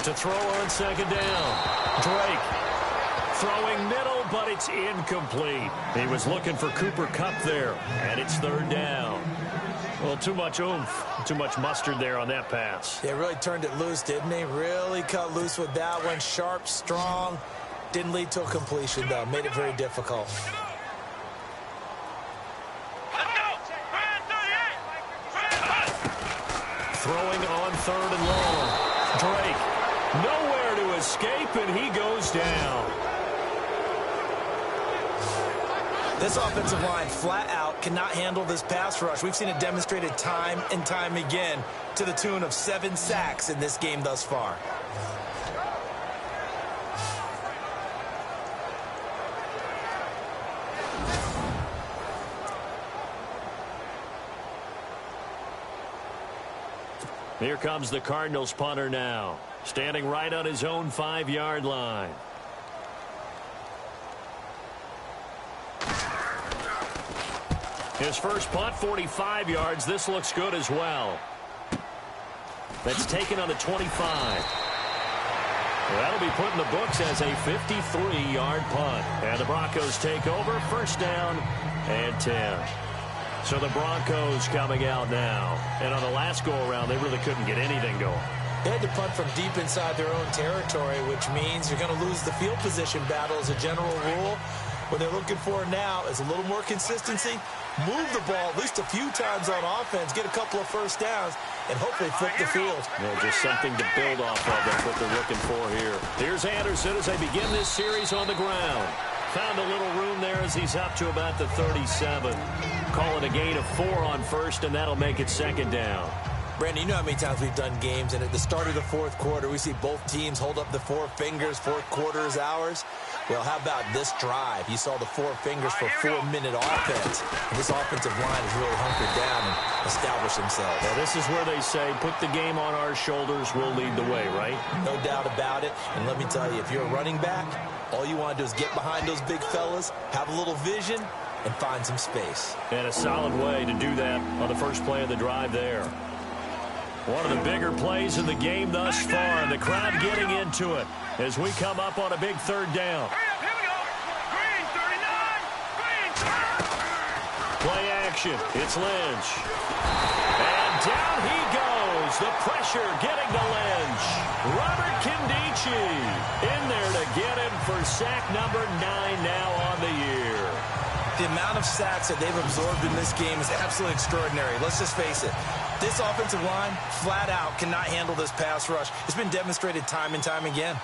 To throw on second down. Drake throwing middle, but it's incomplete. He was looking for Cooper Kupp there, and it's third down. Well, too much oomph, too much mustard there on that pass. They really turned it loose, didn't they? Really cut loose with that one. Sharp, strong. Didn't lead to a completion, though. Made it very difficult. Throwing on third and long. Drake. Nowhere to escape, and he goes down. This offensive line flat out cannot handle this pass rush. We've seen it demonstrated time and time again to the tune of 7 sacks in this game thus far. Here comes the Cardinals punter now, standing right on his own 5-yard line. His first punt, 45 yards. This looks good as well. That's taken on the 25. That'll be put in the books as a 53-yard punt. And the Broncos take over, first down and 10. So the Broncos coming out now. And on the last go-around, they really couldn't get anything going. They had to punt from deep inside their own territory, which means you're going to lose the field position battle as a general rule. What they're looking for now is a little more consistency, move the ball at least a few times on offense, get a couple of first downs, and hopefully flip the field. Yeah, just something to build off of. That's what they're looking for here. Here's Anderson as they begin this series on the ground. Found a little room there as he's up to about the 37. Call it a gain of 4 on first, and that'll make it second down. Brandon, you know how many times we've done games, and at the start of the fourth quarter, we see both teams hold up the 4 fingers, fourth quarter is ours. Well, how about this drive? You saw the 4 fingers for 4-minute offense. And this offensive line has really hunkered down and established themselves. Now, this is where they say, put the game on our shoulders, we'll lead the way, right? No doubt about it. And let me tell you, if you're a running back, all you want to do is get behind those big fellas, have a little vision, and find some space. And a solid way to do that on the first play of the drive there. One of the bigger plays in the game thus far, and the crowd getting into it as we come up on a big third down. Here we go. Green, 39. Green. Play action. It's Lynch. And down he goes. The pressure getting to Lynch. Robert Kindici in there to get him for sack number 9 now on the year. The amount of sacks that they've absorbed in this game is absolutely extraordinary. Let's just face it. This offensive line, flat out, cannot handle this pass rush. It's been demonstrated time and time again.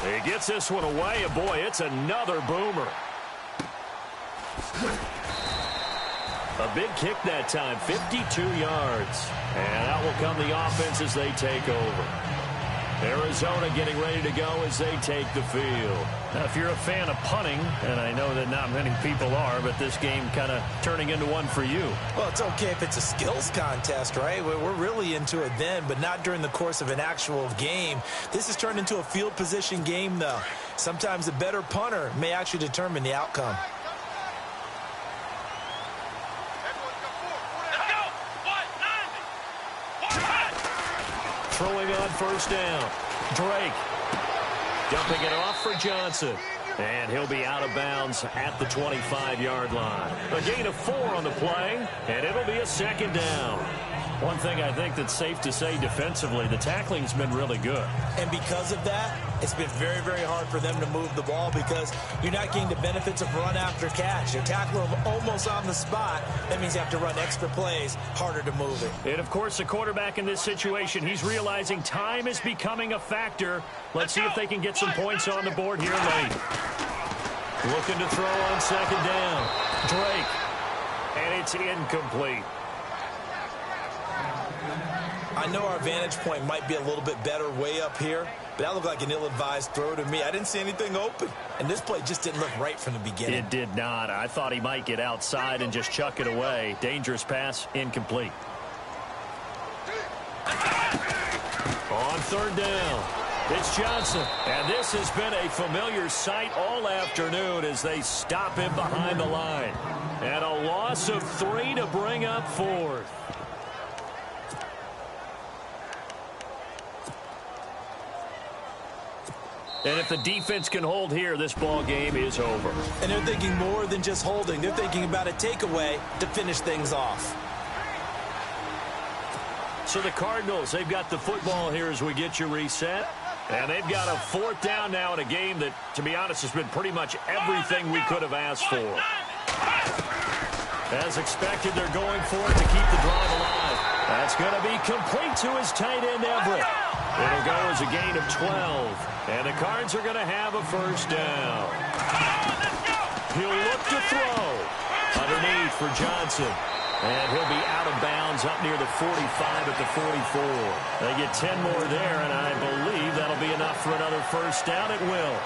He gets this one away, and boy, it's another boomer. A big kick that time, 52 yards. And out will come the offense as they take over. Arizona getting ready to go as they take the field. Now, if you're a fan of punting, and I know that not many people are, but this game kind of turning into one for you. Well, it's okay if it's a skills contest, right? We're really into it then, but not during the course of an actual game. This has turned into a field position game, though. Sometimes the better punter may actually determine the outcome. Throwing on first down. Drake dumping it off for Johnson. And he'll be out of bounds at the 25-yard line. A gain of 4 on the play, and it'll be a second down. One thing I think that's safe to say defensively, the tackling's been really good. And because of that, it's been very, very hard for them to move the ball because you're not getting the benefits of run after catch. You're tackling them almost on the spot. That means you have to run extra plays, harder to move it. And, of course, the quarterback in this situation, he's realizing time is becoming a factor. Let's see if they can get some points on the board here late. Looking to throw on second down. Drake And it's incomplete. I know our vantage point might be a little bit better way up here, but that looked like an ill-advised throw to me. I didn't see anything open, and this play just didn't look right from the beginning. It did not. I thought he might get outside and just chuck it away. Dangerous pass, incomplete. On third down, it's Johnson. And this has been a familiar sight all afternoon as they stop him behind the line. And a loss of 3 to bring up fourth. And if the defense can hold here, this ball game is over. And they're thinking more than just holding. They're thinking about a takeaway to finish things off. So the Cardinals, they've got the football here as we get you reset. And they've got a fourth down now in a game that, to be honest, has been pretty much everything we could have asked for. As expected, they're going for it to keep the drive alive. That's going to be complete to his tight end, Everett. It'll go as a gain of 12. And the Cards are going to have a first down. He'll look to throw. Underneath for Johnson. And he'll be out of bounds up near the 45 at the 44. They get 10 more there, and I believe that'll be enough for another first down. It will.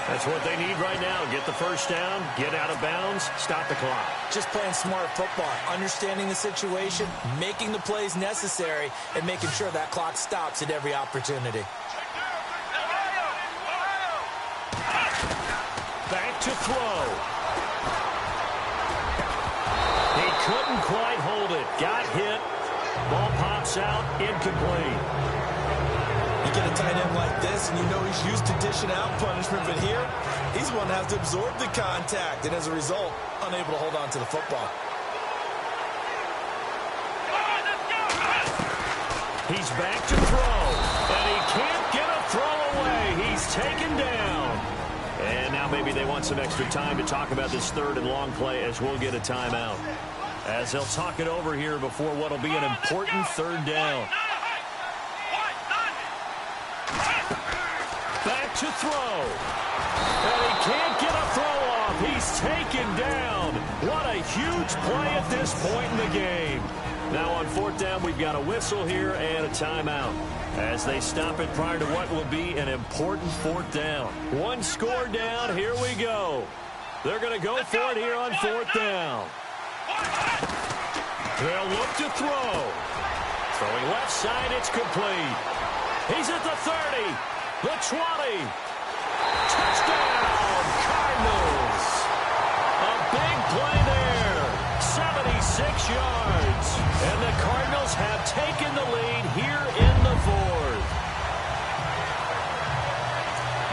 That's what they need right now. Get the first down, get out of bounds, stop the clock. Just playing smart football, understanding the situation, making the plays necessary, and making sure that clock stops at every opportunity. Back to throw. He couldn't quite hold it. Got hit. Ball pops out. Incomplete. You get a tight end like this, and you know he's used to dishing out punishment, but here, he's the one that has to absorb the contact, and as a result, unable to hold on to the football. He's back to throw, and he can't get a throw away. He's taken down. And now maybe they want some extra time to talk about this third and long play as we'll get a timeout. As they'll talk it over here before what will be an important third down. Back to throw. And he can't get a throw off. He's taken down. What a huge play at this point in the game. Now on fourth down, we've got a whistle here and a timeout as they stop it prior to what will be an important fourth down. One score down. Here we go. They're going to go for it here on fourth down. They'll look to throw. Throwing left side, it's complete. He's at the 30, the 20. Touchdown, Cardinals. A big play there. 76 yards. And the Cardinals have taken the lead here in the fourth.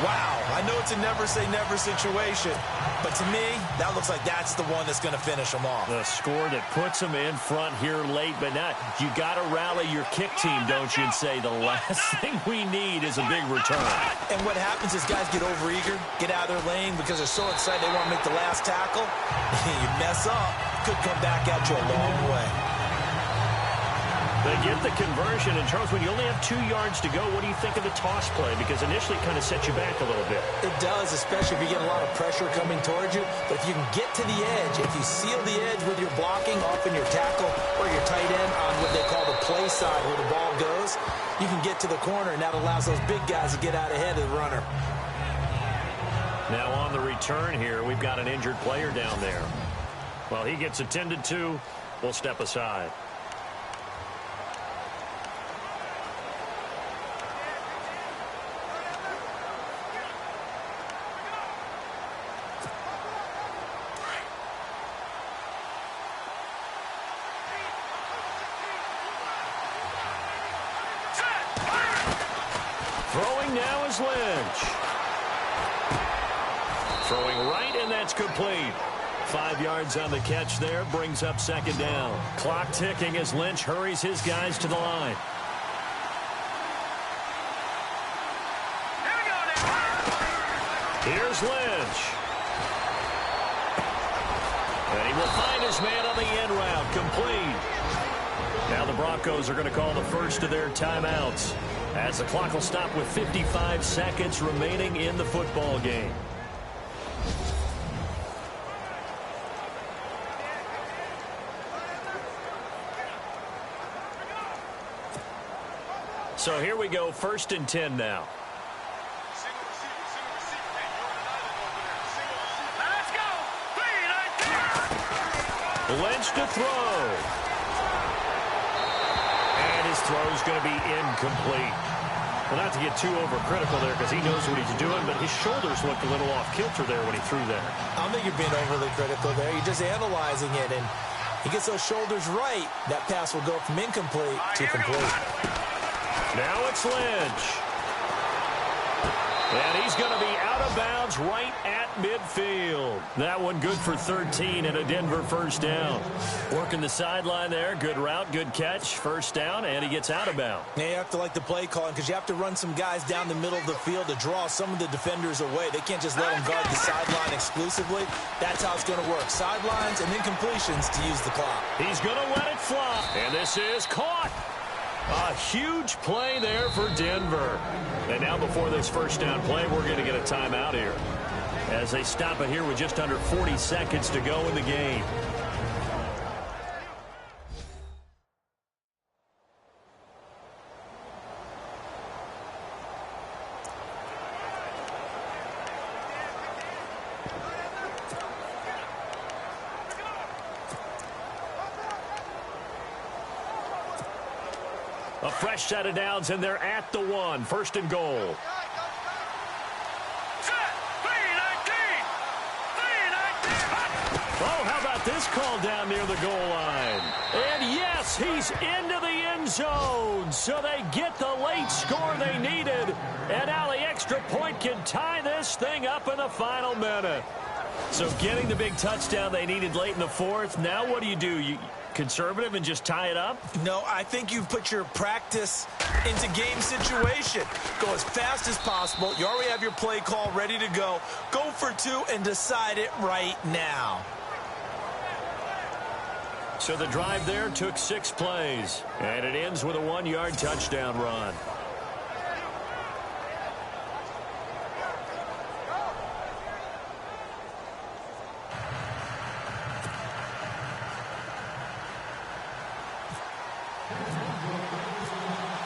Wow, I know it's a never-say-never situation, but to me, that looks like that's the one that's going to finish them off. The score that puts them in front here late, but not. You got to rally your kick team, don't you, and say the last thing we need is a big return. And what happens is guys get overeager, get out of their lane because they're so excited they want to make the last tackle. You mess up, could come back at you a long way. They get the conversion, and Charles, when you only have 2 yards to go, what do you think of the toss play? Because initially it kind of sets you back a little bit. It does, especially if you get a lot of pressure coming towards you. But if you can get to the edge, if you seal the edge with your blocking, often your tackle or your tight end on what they call the play side where the ball goes, you can get to the corner, and that allows those big guys to get out ahead of the runner. Now on the return here, we've got an injured player down there. Well, he gets attended to. We'll step aside. Throwing now is Lynch. Throwing right, and that's complete. 5 yards on the catch there, brings up second down. Clock ticking as Lynch hurries his guys to the line. Here's Lynch. And he will find his man on the end route, complete. Now the Broncos are going to call the first of their timeouts, as the clock will stop with 55 seconds remaining in the football game. So here we go, 1st and 10 now. Let's go. 3-19. Lynch to throw. And his throw's going to be incomplete. Well, not to get too overcritical there because he knows what he's doing, but his shoulders looked a little off kilter there when he threw that. I don't think you're being overly critical there. You're just analyzing it, and he gets those shoulders right. That pass will go from incomplete to complete. Now it's Lynch. And he's going to be out of bounds right at midfield. That one good for 13 and a Denver first down. Working the sideline there. Good route, good catch. First down, and he gets out of bounds. Now you have to like the play calling because you have to run some guys down the middle of the field to draw some of the defenders away. They can't just let them guard the sideline exclusively. That's how it's going to work. Sidelines and then completions to use the clock. He's going to let it fly. And this is caught. A huge play there for Denver. And now before this first down play, we're going to get a timeout here as they stop it here with just under 40 seconds to go in the game. A fresh set of downs, and they're at the 1. 1st and goal. Set. 3-19. 3-19. Oh, how about this call down near the goal line? And yes, he's into the end zone. So they get the late score they needed. And now the extra point can tie this thing up in the final minute. So getting the big touchdown they needed late in the 4th. Now what do? You conservative and just tie it up? No, I think you've put your practice into game situation. Go as fast as possible. You already have your play call ready to go. Go for 2 and decide it right now. So the drive there took 6 plays, and it ends with a 1-yard touchdown run.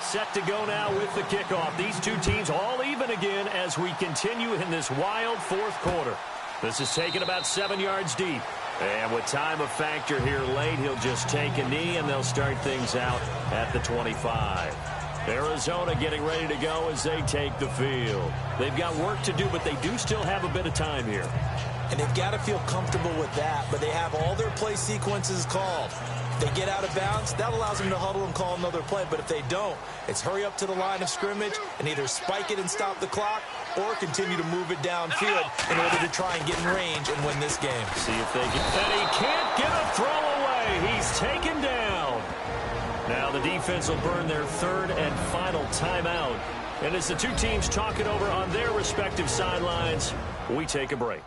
Set to go now with the kickoff. These two teams all even again as we continue in this wild 4th quarter. This is taken about 7 yards deep. And with time a factor here late, he'll just take a knee, and they'll start things out at the 25. Arizona getting ready to go as they take the field. They've got work to do, but they do still have a bit of time here. And they've got to feel comfortable with that, but they have all their play sequences called. If they get out of bounds, that allows them to huddle and call another play. But if they don't, it's hurry up to the line of scrimmage and either spike it and stop the clock or continue to move it downfield in order to try and get in range and win this game. See if they can. And he can't get a throw away. He's taken down. Now the defense will burn their 3rd and final timeout. And as the two teams talk it over on their respective sidelines, we take a break.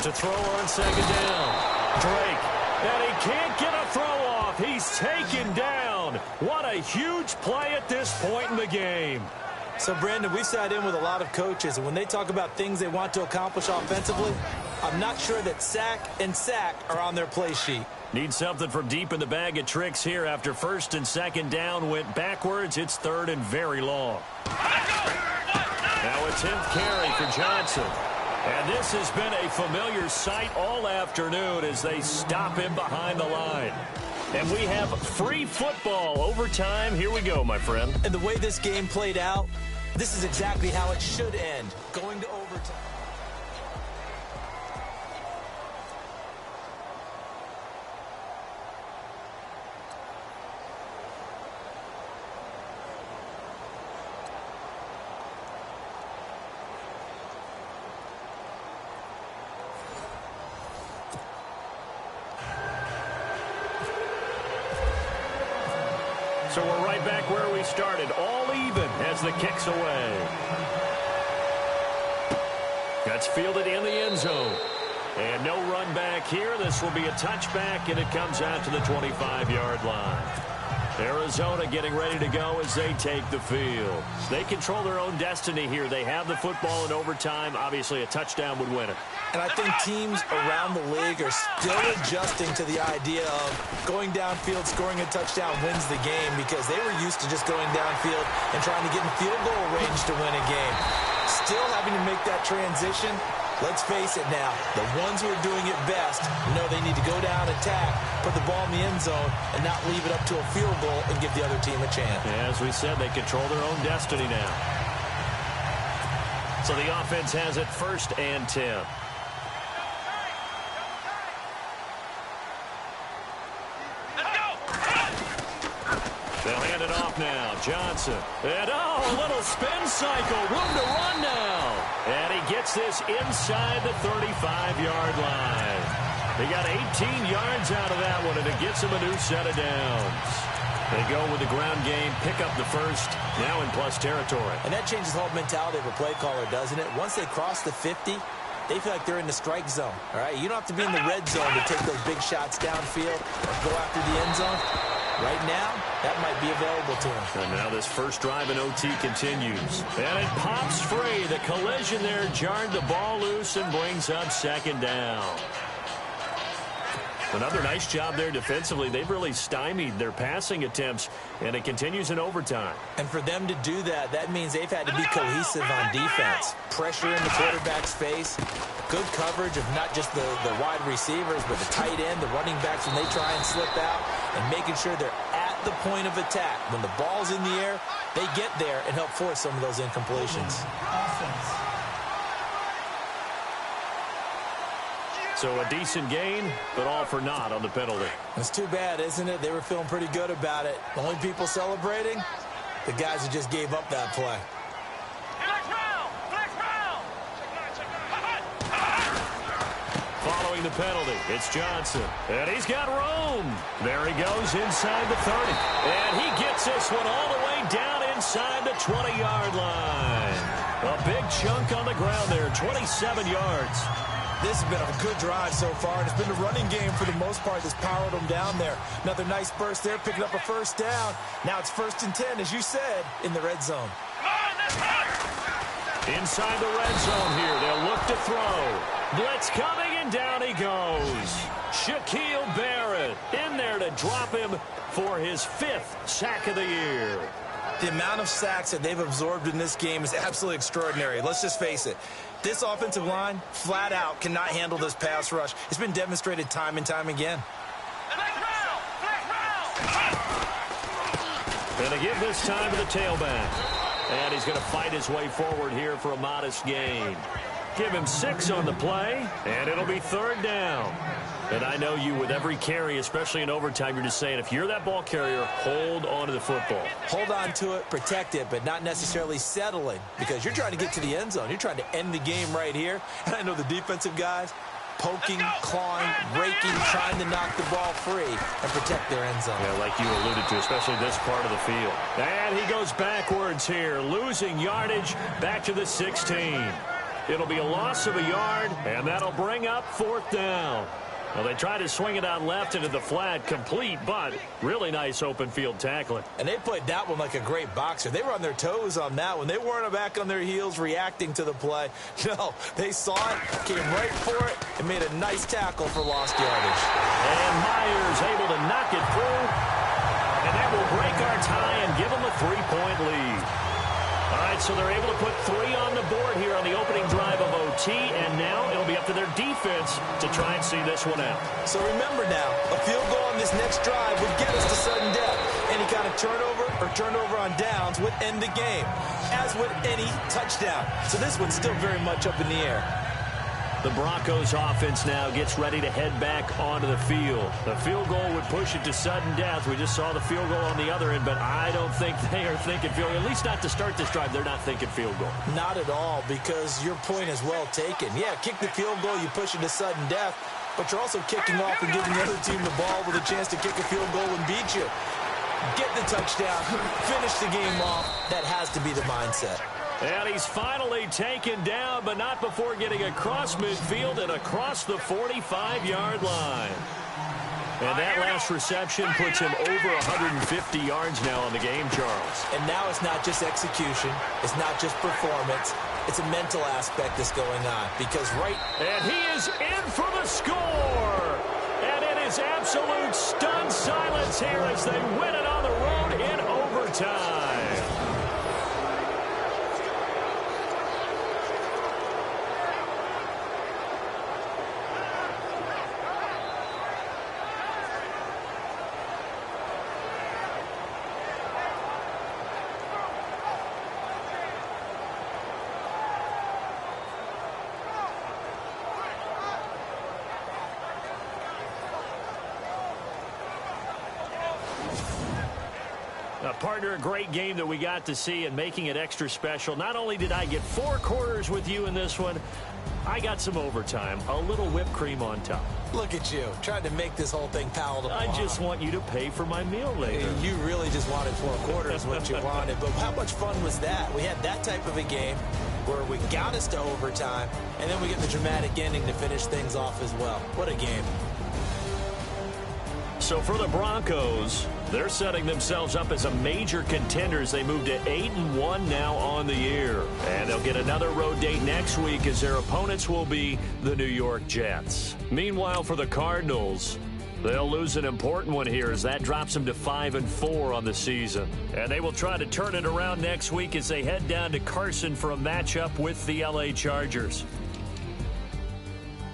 To throw on 2nd down. Drake. And he can't get a throw off. He's taken down. What a huge play at this point in the game. So, Brandon, we've sat in with a lot of coaches, and when they talk about things they want to accomplish offensively, I'm not sure that sack and sack are on their play sheet. Need something from deep in the bag of tricks here after 1st and 2nd down went backwards. It's 3rd and very long. Now a 10th carry for Johnson. And this has been a familiar sight all afternoon as they stop him behind the line. And we have free football overtime. Here we go, my friend. And the way this game played out, this is exactly how it should end, going to overtime. So we're right back where we started, all even as the kick's away. That's fielded in the end zone. And no run back here. This will be a touchback, and it comes out to the 25-yard line. Arizona getting ready to go as they take the field. They control their own destiny here. They have the football in overtime. Obviously, a touchdown would win it. And I think teams around the league are still adjusting to the idea of going downfield, scoring a touchdown wins the game, because they were used to just going downfield and trying to get in field goal range to win a game. Still having to make that transition. Let's face it now, the ones who are doing it best know they need to go down, attack, put the ball in the end zone, and not leave it up to a field goal and give the other team a chance. As we said, they control their own destiny now. So the offense has it 1st and 10. They'll hand it off now. Johnson. And, a little spin cycle. Room to run now. And he gets this inside the 35-yard line. He got 18 yards out of that one, and it gets him a new set of downs. They go with the ground game, pick up the first, now in plus territory. And that changes the whole mentality of a play caller, doesn't it? Once they cross the 50, they feel like they're in the strike zone. All right, you don't have to be in the red zone to take those big shots downfield or go after the end zone. Right now, that might be available to him. And now this first drive in OT continues. And it pops free. The collision there jarred the ball loose and brings up 2nd down. Another nice job there defensively. They've really stymied their passing attempts, and it continues in overtime. And for them to do that, that means they've had to be cohesive on defense. Pressure in the quarterback's face. Good coverage of not just the wide receivers, but the tight end, the running backs when they try and slip out, and making sure they're at the point of attack. When the ball's in the air, they get there and help force some of those incompletions. So a decent gain, but all for naught on the penalty. It's too bad, isn't it? They were feeling pretty good about it. The only people celebrating, the guys who just gave up that play. Following the penalty, it's Johnson. And he's got room. There he goes inside the 30. And he gets this one all the way down inside the 20-yard line. A big chunk on the ground there, 27 yards. This has been a good drive so far, and it's been the running game for the most part that's powered them down there. Another nice burst there, picking up a first down. Now it's 1st and 10, as you said, in the red zone. Inside the red zone here, they'll look to throw. Blitz coming, and down he goes. Shaquille Barrett in there to drop him for his 5th sack of the year. The amount of sacks that they've absorbed in this game is absolutely extraordinary. Let's just face it. This offensive line, flat out, cannot handle this pass rush. It's been demonstrated time and time again. And they give this time to the tailback. And he's going to fight his way forward here for a modest gain. Give him 6 on the play, and it'll be 3rd down. And I know you, with every carry, especially in overtime, you're just saying, if you're that ball carrier, hold on to the football. Hold on to it, protect it, but not necessarily settling, because you're trying to get to the end zone. You're trying to end the game right here. And I know the defensive guys poking, clawing, raking, trying to knock the ball free and protect their end zone. Yeah, like you alluded to, especially this part of the field. And he goes backwards here, losing yardage back to the 16. It'll be a loss of a yard, and that'll bring up 4th down. Well, they tried to swing it out left into the flat, complete, but really nice open field tackling. And they played that one like a great boxer. They were on their toes on that one. They weren't back on their heels reacting to the play. No, they saw it, came right for it, and made a nice tackle for lost yardage. And Myers able to knock it through, and that will break our tie and give them a 3-point lead. All right, so they're able to put 3 on the board here on the opening drive of OT, and now it'll be up to their defense to try and see this one out. So remember now, a field goal on this next drive would get us to sudden death. Any kind of turnover on downs would end the game, as would any touchdown. So this one's still very much up in the air. The Broncos offense now gets ready to head back onto the field. The field goal would push it to sudden death. We just saw the field goal on the other end, but I don't think they are thinking field goal. At least not to start this drive. They're not thinking field goal. Not at all, because your point is well taken. Yeah, kick the field goal, you push it to sudden death, but you're also kicking off and giving the other team the ball with a chance to kick a field goal and beat you. Get the touchdown, finish the game off. That has to be the mindset. And he's finally taken down, but not before getting across midfield and across the 45-yard line. And that last reception puts him over 150 yards now on the game, Charles. And now it's not just execution. It's not just performance. It's a mental aspect that's going on. Because And he is in for the score. And it is absolute stunned silence here as they win it on the road in overtime. Partner, a great game that we got to see and making it extra special. Not only did I get 4 quarters with you in this one, I got some overtime, a little whipped cream on top. Look at you, trying to make this whole thing palatable. I just want you to pay for my meal later. You really just wanted 4 quarters what you wanted. But how much fun was that? We had that type of a game where we got us to overtime, and then we get the dramatic ending to finish things off as well. What a game. So for the Broncos, they're setting themselves up as a major contender as they move to 8-1 now on the year. And they'll get another road date next week as their opponents will be the New York Jets. Meanwhile, for the Cardinals, they'll lose an important one here as that drops them to 5-4 on the season. And they will try to turn it around next week as they head down to Carson for a matchup with the LA Chargers.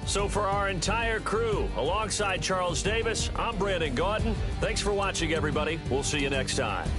So for our entire crew, alongside Charles Davis, I'm Brandon Gaudin. Thanks for watching, everybody. We'll see you next time.